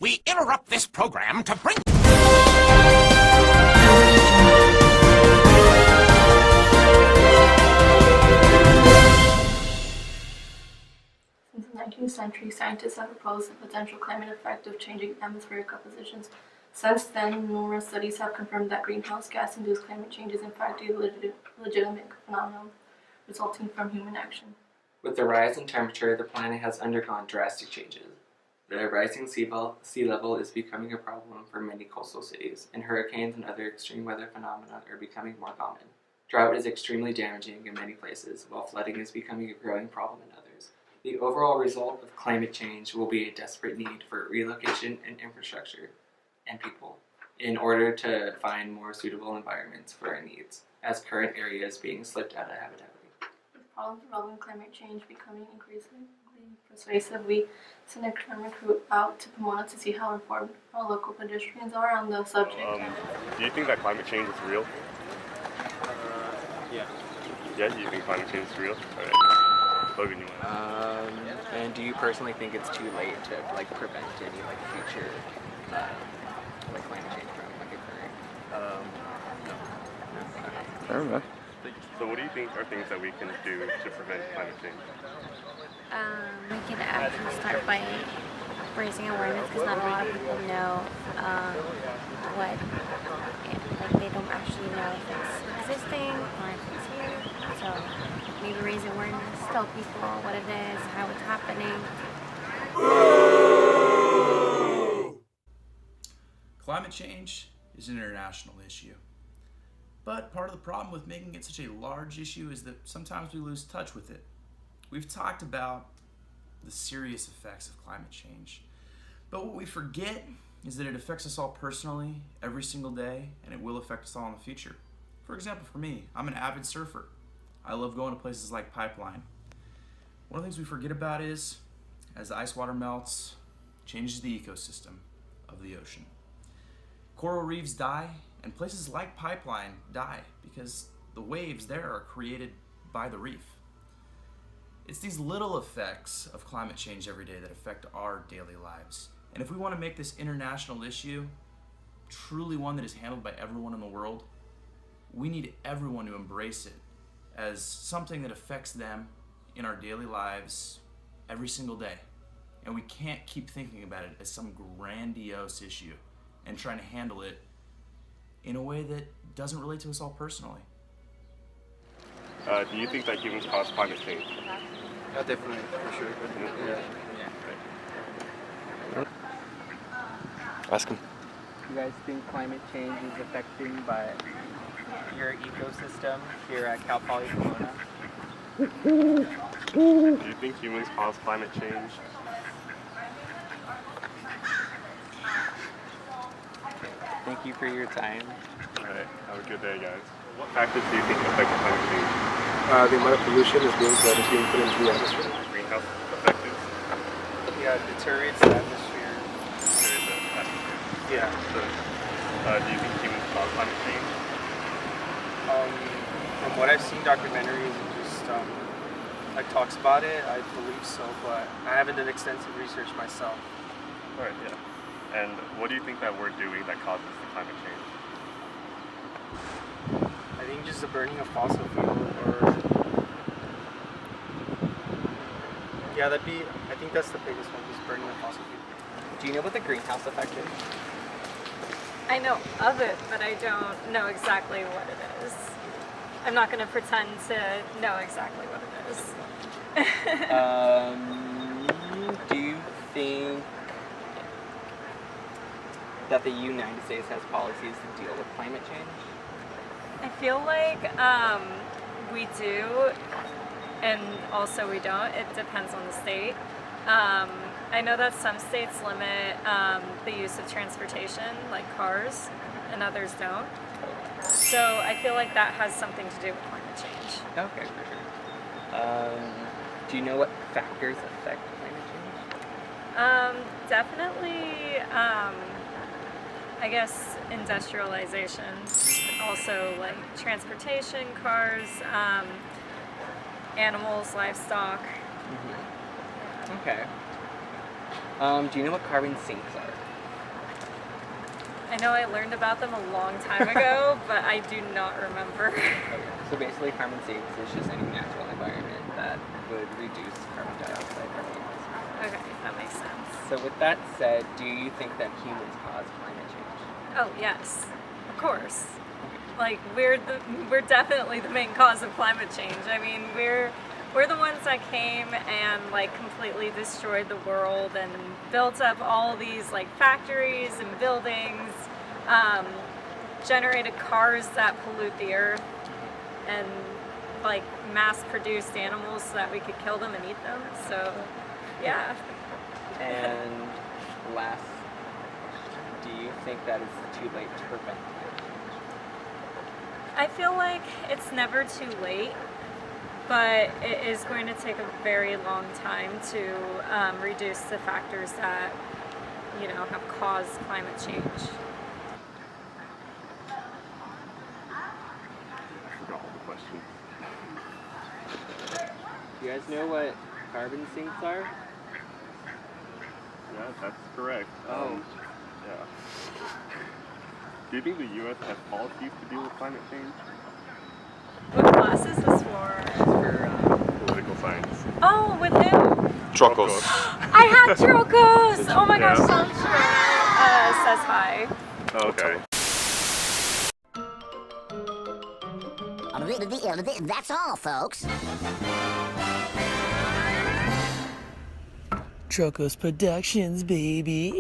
We interrupt this program to bring... Since the 19th century, scientists have proposed the potential climate effect of changing atmospheric compositions. Since then, numerous studies have confirmed that greenhouse gas-induced climate change is in fact a legitimate phenomenon resulting from human action. With the rise in temperature, the planet has undergone drastic changes. The rising sea level is becoming a problem for many coastal cities, and hurricanes and other extreme weather phenomena are becoming more common. Drought is extremely damaging in many places, while flooding is becoming a growing problem in others. The overall result of climate change will be a desperate need for relocation and infrastructure and people in order to find more suitable environments for our needs, as current areas being slipped out of habitability. With problems involving climate change becoming increasingly persuasive, we sent a camera crew out to Pomona to see how informed our local pedestrians are on the subject. Do you think that climate change is real? Yeah. Yeah, do you think climate change is real? Alright. Logan, you want And do you personally think it's too late to prevent any future climate change from occurring? No. Fair enough. So what do you think are things that we can do to prevent climate change? We can actually start by raising awareness because not a lot of people know they don't actually know if it's existing or if it's here. So maybe raise awareness, tell people what it is, how it's happening. Climate change is an international issue. But part of the problem with making it such a large issue is that sometimes we lose touch with it. We've talked about the serious effects of climate change, but what we forget is that it affects us all personally every single day, and it will affect us all in the future. For example, for me, I'm an avid surfer. I love going to places like Pipeline. One of the things we forget about is, as the ice water melts, it changes the ecosystem of the ocean. Coral reefs die, and places like Pipeline die because the waves there are created by the reef. It's these little effects of climate change every day that affect our daily lives. And if we want to make this international issue truly one that is handled by everyone in the world, we need everyone to embrace it as something that affects them in our daily lives every single day. And we can't keep thinking about it as some grandiose issue and trying to handle it in a way that doesn't relate to us all personally. Do you think that humans cause climate change? Definitely, for sure. Yeah. Ask him. You guys think climate change is affecting by your ecosystem here at Cal Poly Pomona? Do you think humans cause climate change? Thank you for your time. Alright, have a good day, guys. What factors do you think affect climate change? The amount of pollution that is being put into the atmosphere. Greenhouse effect is? Yeah, it deteriorates the atmosphere. Yeah. So, do you think humans cause climate change? From what I've seen documentaries and just talks about it, I believe so, but I haven't done extensive research myself. Alright, yeah. And what do you think that we're doing that causes the climate change? I think just the burning of fossil fuel, I think that's the biggest one, just burning of fossil fuel. Do you know what the greenhouse effect is? I know of it, but I don't know exactly what it is. I'm not going to pretend to know exactly what it is. Do you think that the United States has policies to deal with climate change? I feel like we do, and also we don't. It depends on the state. I know that some states limit the use of transportation, like cars, and others don't. So I feel like that has something to do with climate change. Okay, for sure. Do you know what factors affect climate change? Definitely, I guess industrialization. Also, like transportation, cars, animals, livestock. Mm-hmm. Okay. Do you know what carbon sinks are? I know I learned about them a long time ago, but I do not remember. Okay. So basically, carbon sinks is just any natural environment that would reduce carbon dioxide from the atmosphere. Okay, that makes sense. So with that said, do you think that humans cause climate change? Oh yes, of course. Like we're definitely the main cause of climate change. I mean, we're the ones that came and like completely destroyed the world and built up all these like factories and buildings, generated cars that pollute the earth, and like mass-produced animals so that we could kill them and eat them. So, yeah. And last, do you think that it's too late to prevent climate change? I feel like it's never too late, but it is going to take a very long time to reduce the factors that, you know, have caused climate change. I forgot all the questions. Do you guys know what carbon sinks are? Yeah, that's correct. Oh. Yeah. Do you think the U.S. has policies to deal with climate change? What class is this for? It's for Political science. Oh, with who? Truckles. I had Trocos! Oh my gosh, Yeah. Tom says hi. Okay. That's all, folks. Truckos Productions, baby.